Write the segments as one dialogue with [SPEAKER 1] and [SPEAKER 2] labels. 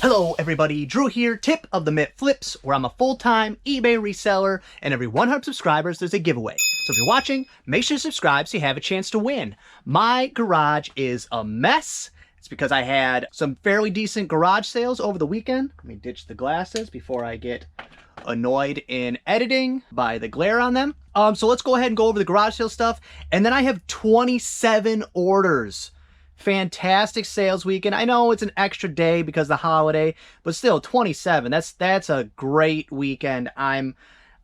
[SPEAKER 1] Hello everybody, Drew here, tip of the Mitt Flips, where I'm a full-time eBay reseller, and every 100 subscribers there's a giveaway. So if you're watching, make sure to subscribe so you have a chance to win. My garage is a mess. It's because I had some fairly decent garage sales over the weekend. Let me ditch the glasses before I get annoyed in editing by the glare on them. So let's go ahead and go over the garage sale stuff. And then I have 27 orders. Fantastic sales weekend. I know it's an extra day because of the holiday, but still 27. That's a great weekend. I'm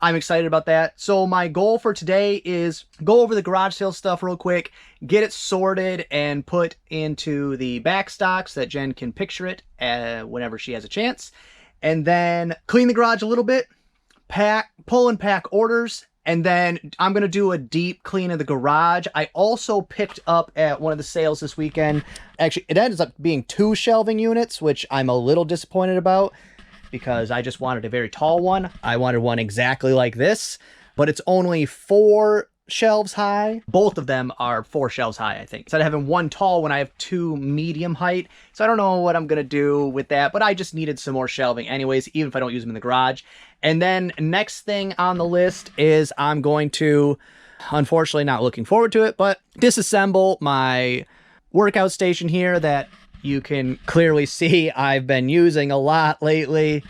[SPEAKER 1] excited about that. So my goal for today is go over the garage sale stuff real quick, get it sorted and put into the back stock so that Jen can picture it whenever she has a chance. And then clean the garage a little bit, pull and pack orders. And then I'm going to do a deep clean of the garage. I also picked up at one of the sales this weekend. Actually, it ends up being 2 shelving units, which I'm a little disappointed about because I just wanted a very tall one. I wanted one exactly like this, but it's only 4 shelves high. Both of them are 4 shelves high, I think. Instead of having one tall one, I have 2 medium height. So I don't know what I'm going to do with that, but I just needed some more shelving anyways, even if I don't use them in the garage. And then next thing on the list is I'm going to, unfortunately not looking forward to it, but disassemble my workout station here that you can clearly see I've been using a lot lately.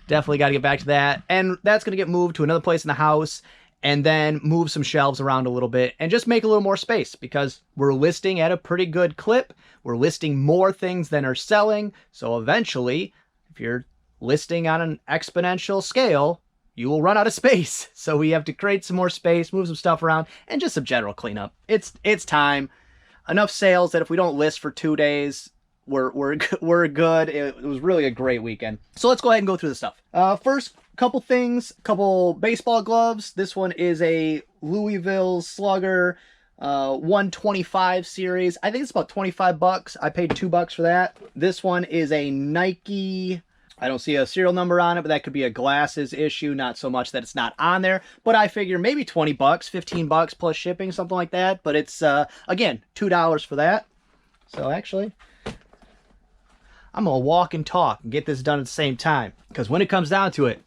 [SPEAKER 1] Definitely got to get back to that. And that's going to get moved to another place in the house and then move some shelves around a little bit and just make a little more space because we're listing at a pretty good clip. We're listing more things than are selling. So eventually, if you're listing on an exponential scale, you will run out of space. So we have to create some more space, move some stuff around, and just some general cleanup. It's time. Enough sales that if we don't list for 2 days, we're good. It was really a great weekend. So let's go ahead and go through the stuff. First, couple things, couple baseball gloves. This one is a Louisville Slugger 125 series. I think it's about 25 bucks. I paid $2 for that. This one is a Nike. I don't see a serial number on it, but that could be a glasses issue. Not so much that it's not on there, but I figure maybe 20 bucks, 15 bucks plus shipping, something like that. But it's, again, $2 for that. So actually, I'm going to walk and talk and get this done at the same time. Because when it comes down to it,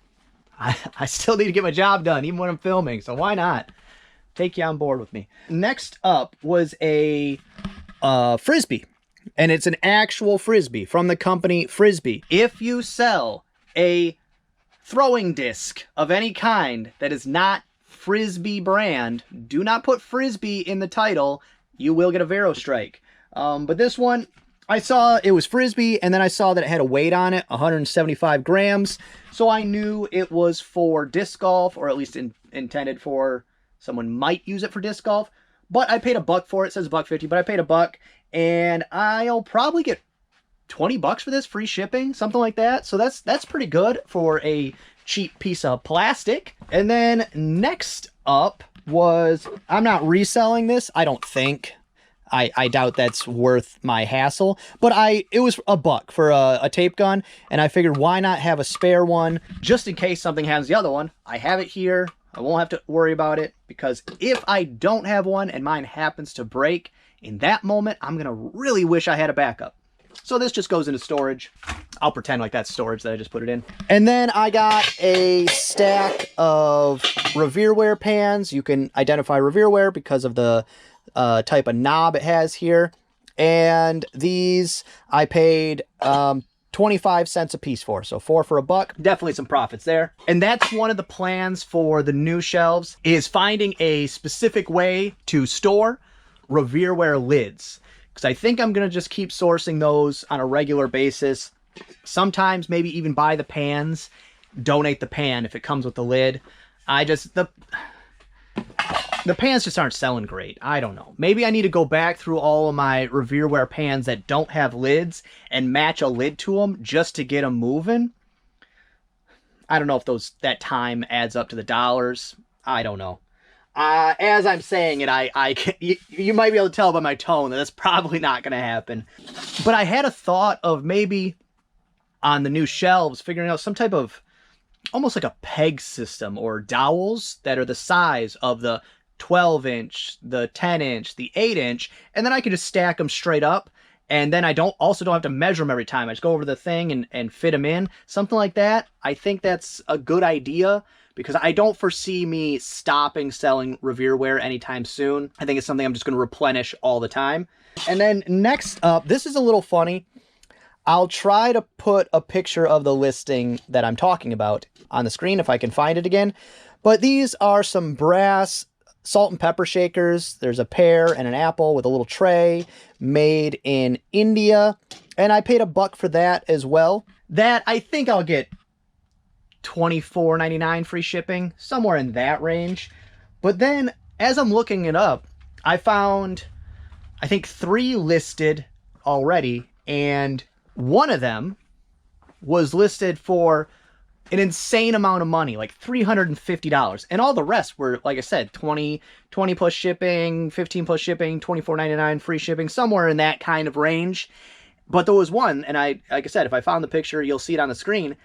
[SPEAKER 1] I still need to get my job done, even when I'm filming. So why not? Take you on board with me. Next up was a Frisbee. And it's an actual Frisbee from the company Frisbee. If you sell a throwing disc of any kind that is not Frisbee brand, do not put Frisbee in the title. You will get a Vero strike. But this one, I saw it was Frisbee, and then I saw that it had a weight on it, 175 grams. So I knew it was for disc golf, or at least intended for someone might use it for disc golf. But I paid $1 for it. It says $1.50, but I paid $1. And I'll probably get 20 bucks for this, free shipping, something like that. So that's pretty good for a cheap piece of plastic. And then next up was, I'm not reselling this, I don't think. I doubt that's worth my hassle, but it was $1 for a tape gun, and I figured why not have a spare one just in case something happens to the other one. I have it here. I won't have to worry about it because if I don't have one and mine happens to break, in that moment, I'm going to really wish I had a backup. So this just goes into storage. I'll pretend like that's storage that I just put it in. And then I got a stack of Reseller pans. You can identify Reseller because of the type of knob it has here. And these I paid 25 cents a piece for. So 4 for $1. Definitely some profits there. And that's one of the plans for the new shelves is finding a specific way to store Reseller lids, because I think I'm going to just keep sourcing those on a regular basis. Sometimes maybe even buy the pans, donate the pan if it comes with the lid. The pans just aren't selling great. I don't know. Maybe I need to go back through all of my Reseller pans that don't have lids and match a lid to them just to get them moving. I don't know if that time adds up to the dollars. I don't know. As I'm saying it, you might be able to tell by my tone that that's probably not going to happen. But I had a thought of maybe on the new shelves, figuring out some type of almost like a peg system or dowels that are the size of the 12-inch, the 10-inch, the 8-inch, and then I could just stack them straight up And then I don't have to measure them every time. I just go over the thing and fit them in. Something like that. I think that's a good idea because I don't foresee me stopping selling Revere wear anytime soon. I think it's something I'm just going to replenish all the time. And then next up, this is a little funny. I'll try to put a picture of the listing that I'm talking about on the screen if I can find it again. But these are some brass salt and pepper shakers. There's a pear and an apple with a little tray made in India. And I paid $1 for that as well. That I think I'll get $24.99 free shipping, somewhere in that range. But then as I'm looking it up, I found, I think 3 listed already, and one of them was listed for an insane amount of money, like $350. And all the rest were, like I said, 20 plus shipping, 15 plus shipping, $24.99 free shipping, somewhere in that kind of range. But there was one, and like I said, if I found the picture, you'll see it on the screen.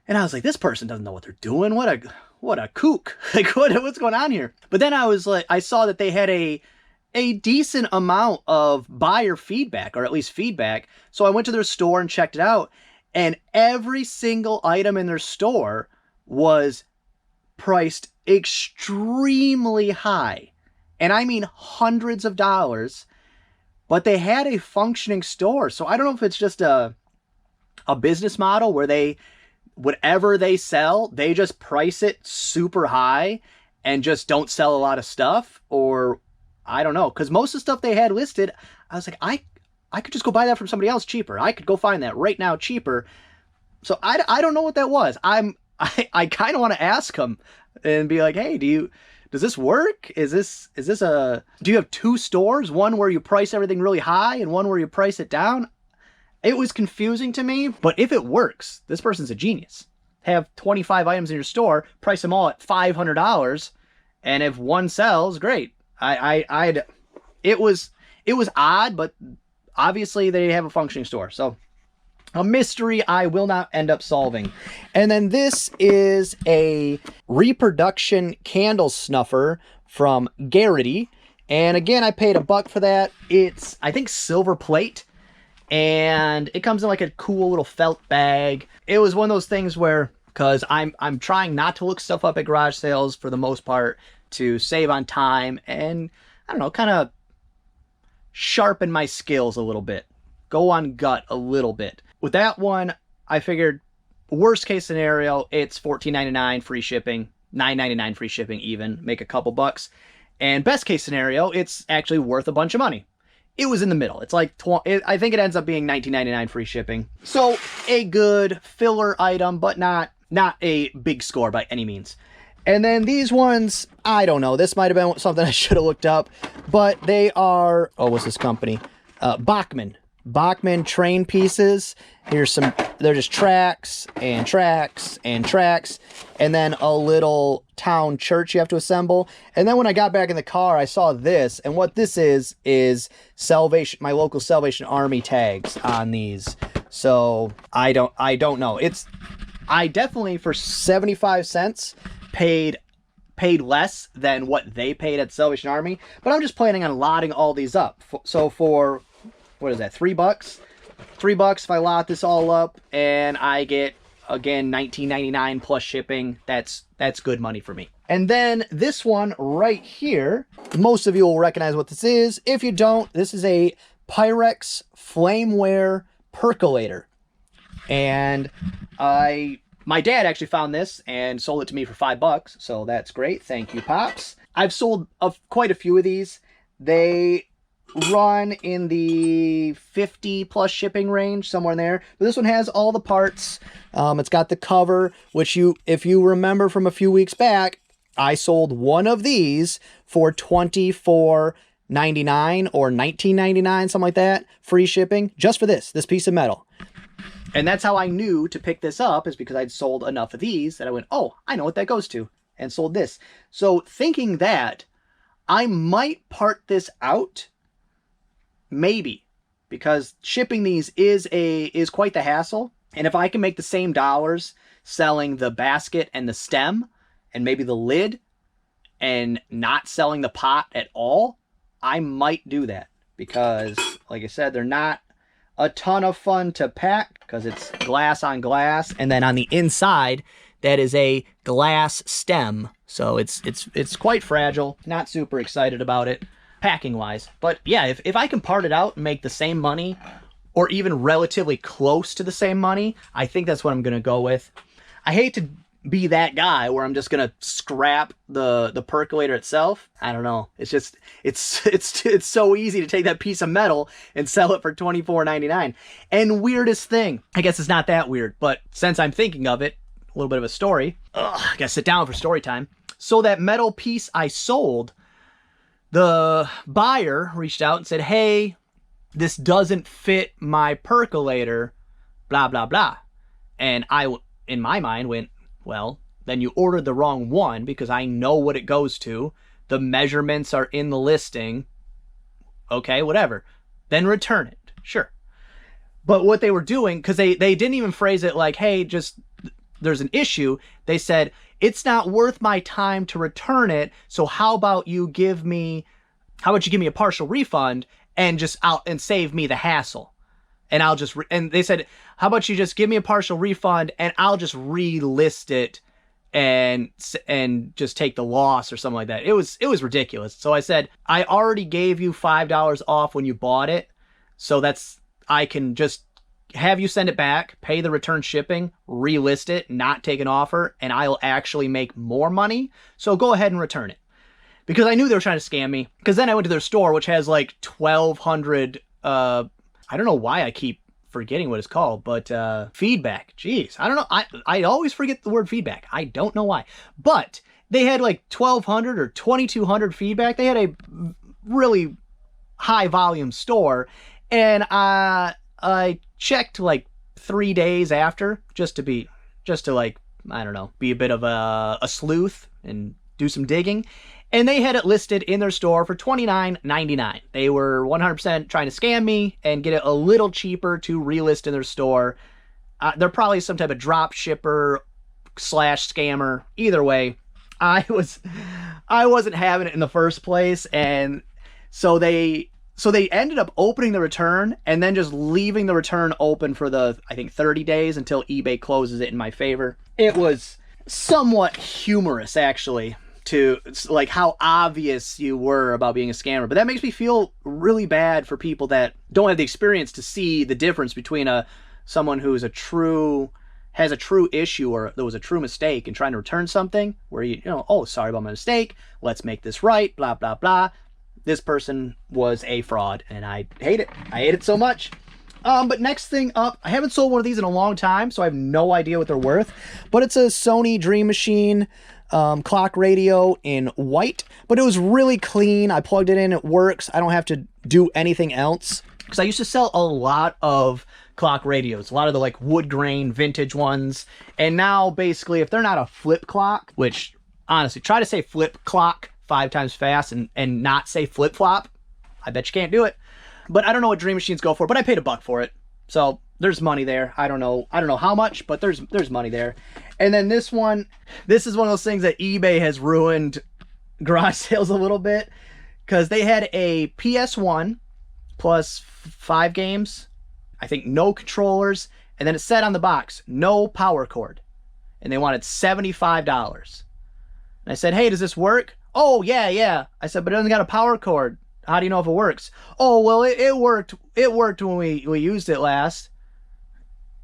[SPEAKER 1] And I was like, this person doesn't know what they're doing. What a kook. Like, what's going on here? But then I was like, I saw that they had a decent amount of buyer feedback, or at least feedback. So I went to their store and checked it out. And every single item in their store was priced extremely high. And I mean hundreds of dollars. But they had a functioning store. So I don't know if it's just a business model where whatever they sell, they just price it super high and just don't sell a lot of stuff. Or I don't know. Because most of the stuff they had listed, I was like, I could just go buy that from somebody else cheaper. I could go find that right now cheaper. So I don't know what that was. I kind of want to ask them and be like, hey, does this work? Do you have 2 stores? One where you price everything really high and one where you price it down? It was confusing to me, but if it works, this person's a genius. Have 25 items in your store, price them all at $500, and if one sells, great. It was odd, but obviously they have a functioning store. So a mystery I will not end up solving. And then this is a reproduction candle snuffer from Garrity. And again, I paid $1 for that. It's, I think, silver plate. And it comes in like a cool little felt bag. It was one of those things where, because I'm trying not to look stuff up at garage sales for the most part to save on time and, I don't know, kind of sharpen my skills a little bit. Go on gut a little bit. With that one, I figured worst case scenario, it's $14.99 free shipping, $9.99 free shipping even, make a couple bucks. And best case scenario, it's actually worth a bunch of money. It was in the middle. It's like, I think it ends up being $19.99 free shipping. So a good filler item, but not a big score by any means. And then these ones, I don't know. This might have been something I should have looked up, but they are, oh, what's this company? Bachmann train pieces. They're just tracks and tracks and tracks, and then a little town church you have to assemble. And then when I got back in the car, I saw this, and what this is Salvation, my local Salvation Army tags on these. So I don't know. I definitely for 75 cents paid less than what they paid at Salvation Army, but I'm just planning on lotting all these up. So for, what is that, $3? $3 if I lot this all up, and I get, again, $19.99 plus shipping. That's good money for me. And then this one right here, most of you will recognize what this is. If you don't, this is a Pyrex Flameware Percolator. And my dad actually found this and sold it to me for $5, so that's great. Thank you, Pops. I've sold quite a few of these. They run in the 50 plus shipping range, somewhere in there. But this one has all the parts. It's got the cover, which if you remember from a few weeks back, I sold one of these for $24.99 or $19.99, something like that, free shipping, just for this piece of metal. And that's how I knew to pick this up, is because I'd sold enough of these that I went, oh, I know what that goes to, and sold this. So thinking that, I might part this out, maybe, because shipping these is quite the hassle. And if I can make the same dollars selling the basket and the stem and maybe the lid and not selling the pot at all, I might do that. Because Like I said, they're not a ton of fun to pack because it's glass on glass. And then on the inside, that is a glass stem. So it's quite fragile. Not super excited about it packing wise. But yeah, if I can part it out and make the same money or even relatively close to the same money, I think that's what I'm going to go with. I hate to be that guy where I'm just going to scrap the percolator itself. I don't know. It's just, it's so easy to take that piece of metal and sell it for $24.99. And weirdest thing, I guess it's not that weird, but since I'm thinking of it, a little bit of a story. I gotta sit down for story time. So that metal piece I sold, the buyer reached out and said, hey, this doesn't fit my percolator, blah, blah, blah. And I, in my mind, went, well, then you ordered the wrong one because I know what it goes to. The measurements are in the listing. Okay, whatever. Then return it. Sure. But what they were doing, because they didn't even phrase it like, hey, just there's an issue. They said, it's not worth my time to return it. So how about you give me a partial refund and just out and save me the hassle? And I'll just, and they said, how about you just give me a partial refund and I'll just relist it and just take the loss or something like that. It was ridiculous. So I said, I already gave you $5 off when you bought it. So I can just have you send it back, pay the return shipping, relist it, not take an offer, and I'll actually make more money. So go ahead and return it. Because I knew they were trying to scam me. Because then I went to their store, which has like 1,200, I don't know why I keep forgetting what it's called, but feedback. Jeez, I don't know. I always forget the word feedback. I don't know why. But they had like 1,200 or 2,200 feedback. They had a really high volume store. And I checked like 3 days after just to like, I don't know, be a bit of a sleuth and do some digging. And they had it listed in their store for $29.99. They were 100% trying to scam me and get it a little cheaper to relist in their store. They're probably some type of drop shipper / scammer. Either way, I wasn't having it in the first place. And so they ended up opening the return and then just leaving the return open for I think 30 days until eBay closes it in my favor. It was somewhat humorous, actually, to like how obvious you were about being a scammer. But that makes me feel really bad for people that don't have the experience to see the difference between someone who's has a true issue or there was a true mistake and trying to return something where you know, oh, sorry about my mistake. Let's make this right, blah, blah, blah. This person was a fraud and I hate it. I hate it so much. But next thing up, I haven't sold one of these in a long time, so I have no idea what they're worth. But it's a Sony Dream Machine clock radio in white, but it was really clean. I plugged it in, it works. I don't have to do anything else. Because I used to sell a lot of clock radios, a lot of the like wood grain vintage ones. And now basically if they're not a flip clock, which honestly, try to say flip clock 5 times fast and not say flip flop. I bet you can't do it. But I don't know what Dream Machines go for, but I paid $1 for it. So there's money there. I don't know how much, but there's money there. And then this is one of those things that eBay has ruined garage sales a little bit, because they had a PS1 plus 5 games, I think no controllers, and then it said on the box, no power cord. And they wanted $75. And I said, hey, does this work? Oh, yeah. I said, but it doesn't got a power cord. How do you know if it works? Oh, well, it worked. It worked when we used it last.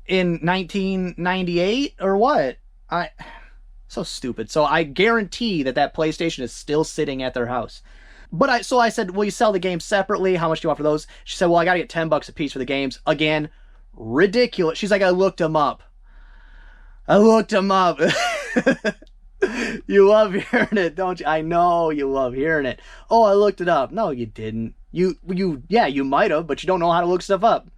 [SPEAKER 1] In 1998 or what? So stupid. So I guarantee that PlayStation is still sitting at their house. But I said, will you sell the games separately? How much do you want for those? She said, well, I got to get $10 a piece for the games. Again, ridiculous. She's like, I looked them up. You love hearing it, don't you? I know you love hearing it. Oh, I looked it up. No, you didn't. You might have, but you don't know how to look stuff up.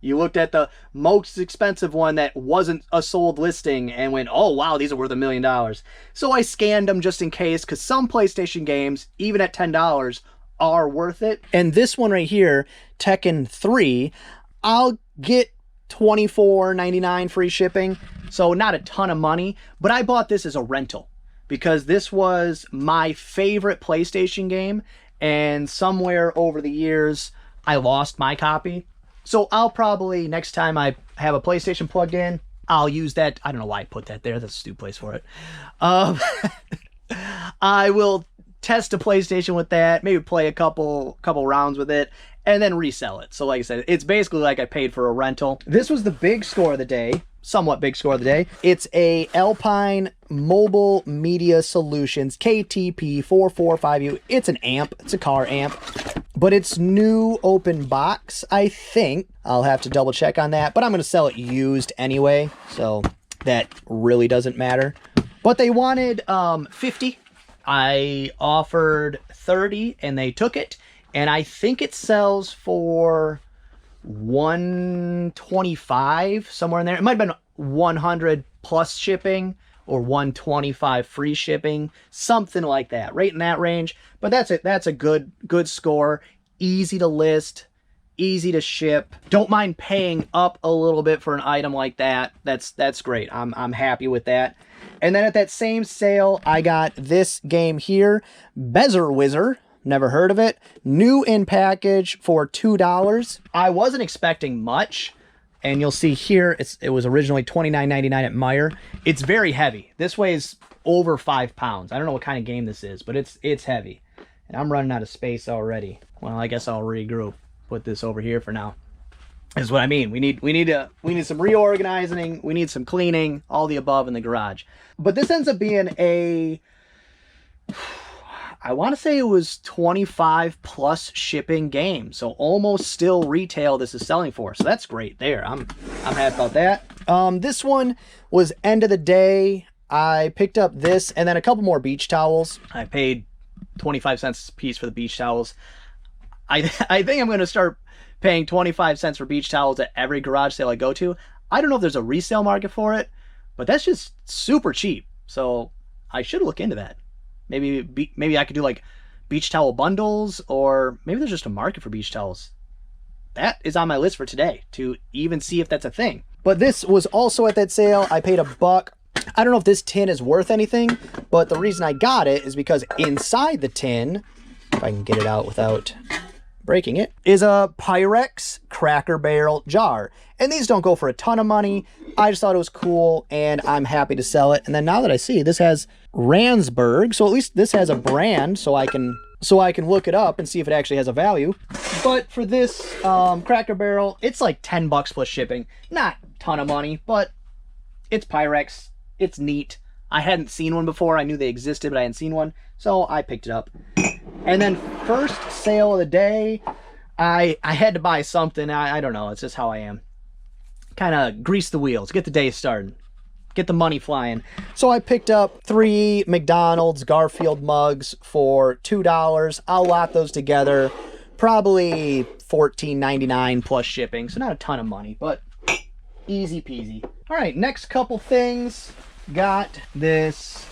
[SPEAKER 1] You looked at the most expensive one that wasn't a sold listing and went, oh, wow, these are worth $1 million. So I scanned them just in case, because some PlayStation games, even at $10, are worth it. And this one right here, Tekken 3, I'll get $24.99 free shipping. So not a ton of money, but I bought this as a rental because this was my favorite PlayStation game. And somewhere over the years, I lost my copy. So I'll probably, next time I have a PlayStation plugged in, I'll use that. I don't know why I put that there. That's a stupid place for it. I will test a PlayStation with that, maybe play a couple rounds with it, and then resell it. So like I said, it's basically like I paid for a rental. This was the big score of the day, somewhat big score of the day. It's a Alpine Mobile Media Solutions KTP445U. It's an amp. It's a car amp. But it's new open box, I think. I'll have to double check on that. But I'm going to sell it used anyway, so that really doesn't matter. But they wanted 50. I offered 30 and they took it. And I think it sells for 125, somewhere in there. It might have been 100 plus shipping or 125 free shipping, something like that, right in that range. But that's a good score. Easy to list, easy to ship. Don't mind paying up a little bit for an item like that. That's great. I'm happy with that. And then at that same sale, I got this game here, Bezer Whizzer. Never heard of it. New in package for $2. I wasn't expecting much. And you'll see here, it was originally $29.99 at Meijer. It's very heavy. This weighs over 5 pounds. I don't know what kind of game this is, but it's heavy. And I'm running out of space already. Well, I guess I'll regroup. Put this over here for now. This is what I mean. We need some reorganizing. We need some cleaning. All the above in the garage. But this ends up being a, I want to say it was 25 plus shipping game. So almost still retail this is selling for. So that's great there. I'm happy about that. This one was end of the day. I picked up this and then a couple more beach towels. I paid 25 cents a piece for the beach towels. I think I'm going to start paying 25 cents for beach towels at every garage sale I go to. I don't know if there's a resale market for it, but that's just super cheap. So I should look into that. Maybe I could do like beach towel bundles, or maybe there's just a market for beach towels. That is on my list for today to even see if that's a thing. But this was also at that sale. I paid $1. I don't know if this tin is worth anything, but the reason I got it is because inside the tin, if I can get it out without breaking it, is a Pyrex Cracker Barrel jar. And these don't go for a ton of money. I just thought it was cool and I'm happy to sell it. And then now that I see this has Ransburg, so at least this has a brand, so I can look it up and see if it actually has a value. But for this Cracker Barrel, it's like $10 plus shipping. Not a ton of money, but it's Pyrex. It's neat. I hadn't seen one before. I knew they existed, but I hadn't seen one, so I picked it up. And then first sale of the day, I had to buy something. I don't know. It's just how I am. Kind of grease the wheels. Get the day started. Get the money flying. So I picked up 3 McDonald's Garfield mugs for $2. I'll lot those together. Probably $14.99 plus shipping. So not a ton of money, but easy peasy. All right, next couple things. Got this.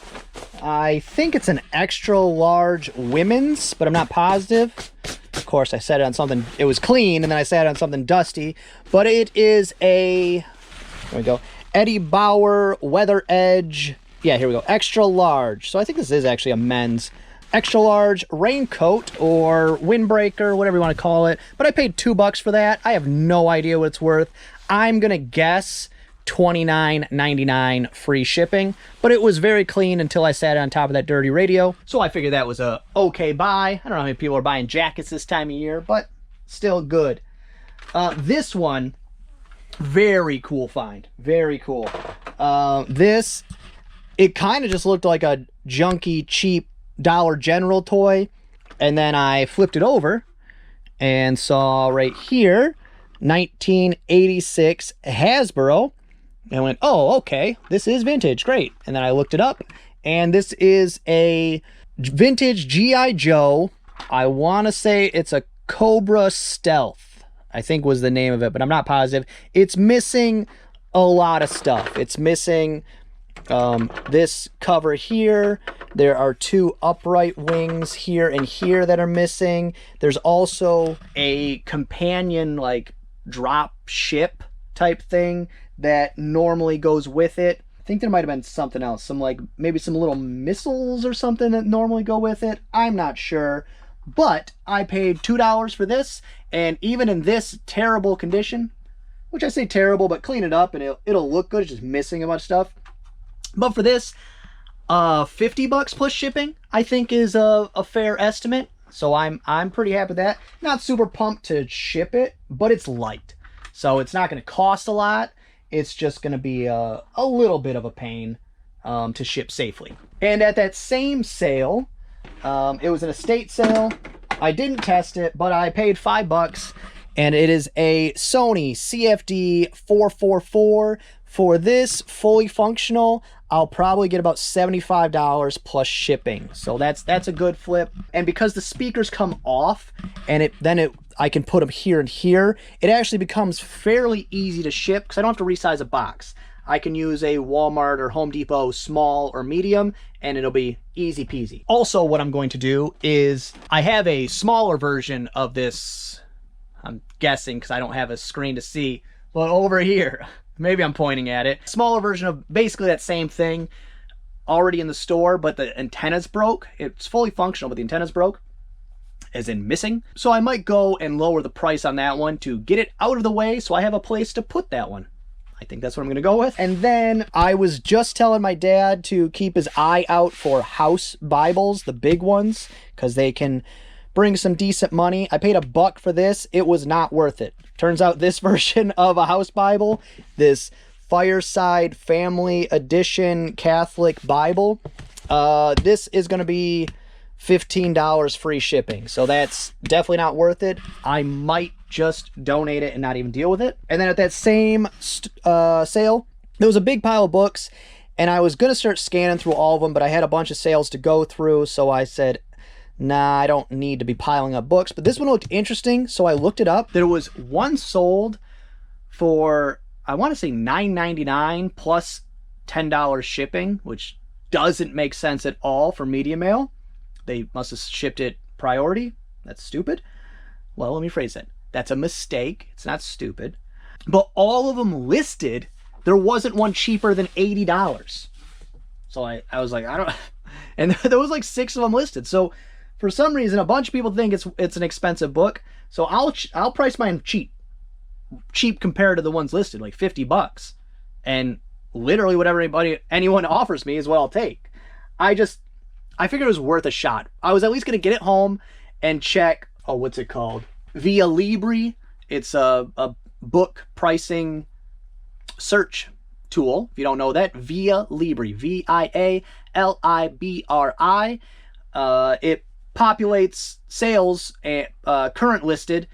[SPEAKER 1] I think it's an extra large women's, but I'm not positive. Of course, I set it on something, it was clean, and then I set it on something dusty. But it is a, there we go, Eddie Bauer Weather Edge. Yeah, here we go, extra large. So I think this is actually a men's extra large raincoat or windbreaker, whatever you want to call it. But I paid $2 for that. I have no idea what it's worth. I'm going to guess $29.99 free shipping, but it was very clean until I sat on top of that dirty radio. So I figured that was a okay buy. I don't know how many people are buying jackets this time of year, but still good. This one, very cool find. Very cool. This, it kind of just looked like a junky, cheap Dollar General toy. And then I flipped it over and saw right here, 1986 Hasbro. And I went, oh, okay, this is vintage, great. And then I looked it up, and this is a vintage G.I. Joe. I want to say it's a Cobra Stealth, I think was the name of it, but I'm not positive. It's missing a lot of stuff. It's missing this cover here. There are 2 upright wings here and here that are missing. There's also a companion, like, drop ship type thing that normally goes with it. I think there might have been something else, some like maybe some little missiles or something that normally go with it. I'm not sure, But I paid $2 for this, and even in this terrible condition, which I say terrible, but clean it up and it'll look good. It's just missing a bunch of stuff. But for this, $50 plus shipping, I think is a fair estimate. So I'm pretty happy with that. Not super pumped to ship it, but it's light. So it's not going to cost a lot. It's just going to be a little bit of a pain to ship safely. And at that same sale, it was an estate sale. I didn't test it, but I paid $5, and it is a Sony CFD 444. For this, fully functional, I'll probably get about $75 plus shipping. So that's a good flip. And because the speakers come off, and I can put them here and here, it actually becomes fairly easy to ship because I don't have to resize a box. I can use a Walmart or Home Depot small or medium, and it'll be easy peasy. Also, what I'm going to do is I have a smaller version of this, I'm guessing because I don't have a screen to see, but over here, maybe I'm pointing at it. Smaller version of basically that same thing already in the store, but the antenna's broke. It's fully functional, but the antenna's broke, as in missing. So I might go and lower the price on that one to get it out of the way so I have a place to put that one. I think that's what I'm going to go with. And then I was just telling my dad to keep his eye out for house Bibles, the big ones, because they can bring some decent money. I paid $1 for this. It was not worth it. Turns out this version of a house Bible, this Fireside Family Edition Catholic Bible, this is going to be $15 free shipping. So that's definitely not worth it. I might just donate it and not even deal with it. And then at that same sale, there was a big pile of books, and I was going to start scanning through all of them, but I had a bunch of sales to go through, so I said, nah, I don't need to be piling up books. But this one looked interesting, so I looked it up. There was one sold for, I want to say $9.99 plus $10 shipping, which doesn't make sense at all for media mail. They must have shipped it priority. That's stupid. Well, let me phrase that. That's a mistake. It's not stupid. But all of them listed, there wasn't one cheaper than $80. So I was like, I don't... And there was like 6 of them listed. So for some reason, a bunch of people think it's an expensive book. So I'll price mine cheap. Cheap compared to the ones listed, like $50. And literally whatever anyone offers me is what I'll take. I figured it was worth a shot. I was at least going to get it home and check, what's it called? Via Libri. It's a book pricing search tool. If you don't know that, Via Libri, VIALIBRI. It populates sales, current listed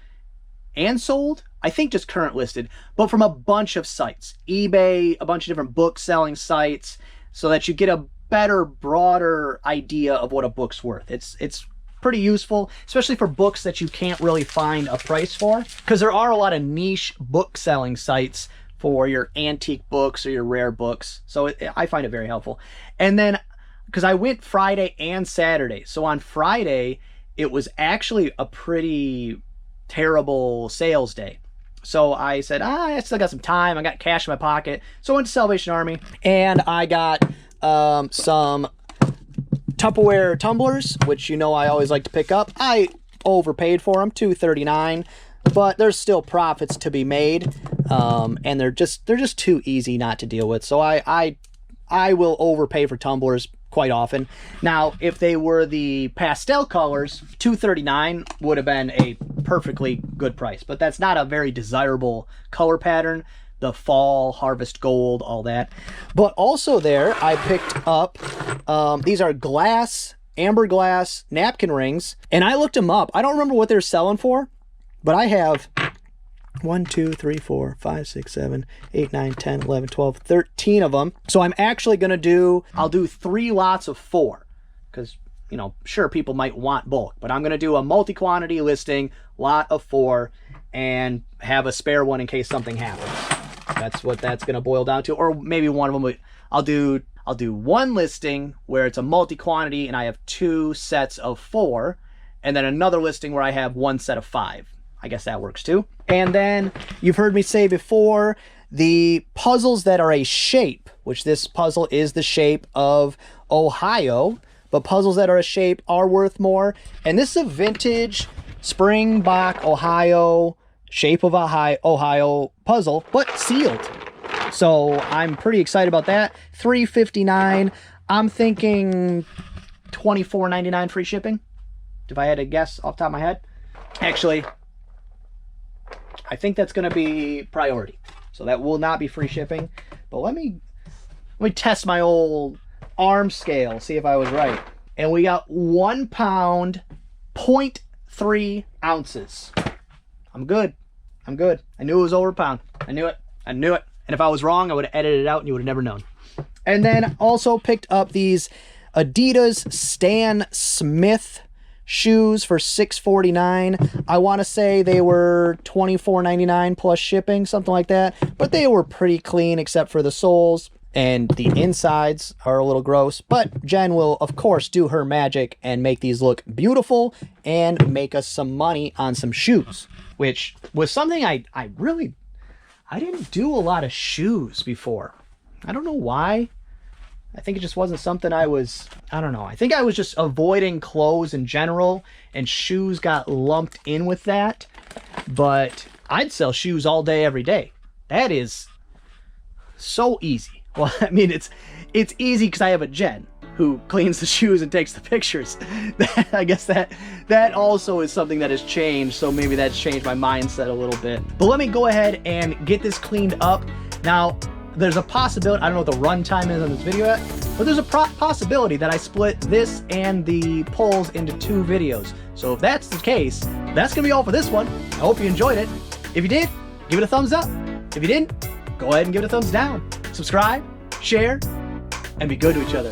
[SPEAKER 1] and sold. I think just current listed, but from a bunch of sites. eBay, a bunch of different book selling sites, so that you get a better, broader idea of what a book's worth. It's pretty useful, especially for books that you can't really find a price for, because there are a lot of niche book selling sites for your antique books or your rare books. So I find it very helpful. And then, because I went Friday and Saturday, so on Friday, it was actually a pretty terrible sales day. So I said, I still got some time. I got cash in my pocket. So I went to Salvation Army, and I got some Tupperware tumblers, which I always like to pick up. I overpaid for them, $2.39, but there's still profits to be made, and they're just too easy not to deal with. So I will overpay for tumblers quite often. Now, if they were the pastel colors, $2.39 would have been a perfectly good price, but that's not a very desirable color pattern. The fall, harvest gold, all that. But also there, I picked up, these are amber glass napkin rings, and I looked them up. I don't remember what they're selling for, but I have 1, 2, 3, 4, 5, 6, 7, 8, 9, 10, 11, 12, 13 of them. So I'm actually going to I'll do 3 lots of 4, because, sure, people might want bulk, but I'm going to do a multi-quantity listing, lot of 4, and have a spare one in case something happens. That's what that's going to boil down to. Or maybe one of them, I'll do one listing where it's a multi-quantity and I have 2 sets of 4, and then another listing where I have 1 set of 5. I guess that works too. And then you've heard me say before, the puzzles that are a shape, which this puzzle is the shape of Ohio, but puzzles that are a shape are worth more. And this is a vintage Springbok, Ohio, shape of Ohio puzzle, but sealed. So I'm pretty excited about that. $3.59. I'm thinking $24.99 free shipping, if I had to guess off the top of my head. Actually, I think that's going to be priority. So that will not be free shipping. But let me test my old arm scale, see if I was right. And we got 1 pound, 0.3 ounces. I'm good. I'm good. I knew it was over a pound. I knew it. I knew it. And if I was wrong, I would have edited it out and you would have never known. And then also picked up these Adidas Stan Smith shoes for $6.49. I want to say they were $24.99 plus shipping, something like that. But they were pretty clean except for the soles. And the insides are a little gross. But Jen will, of course, do her magic and make these look beautiful and make us some money on some shoes. Which was something I didn't do a lot of shoes before. I don't know why. I think it just wasn't something I don't know. I think I was just avoiding clothes in general, and shoes got lumped in with that. But I'd sell shoes all day, every day. That is so easy. Well, I mean, it's easy because I have a Jen who cleans the shoes and takes the pictures. I guess that also is something that has changed, so maybe that's changed my mindset a little bit. But let me go ahead and get this cleaned up. Now, there's a possibility, I don't know what the run time is on this video yet, but there's a possibility that I split this and the polls into 2 videos. So if that's the case, that's gonna be all for this one. I hope you enjoyed it. If you did, give it a thumbs up. If you didn't, go ahead and give it a thumbs down. Subscribe, share, and be good to each other.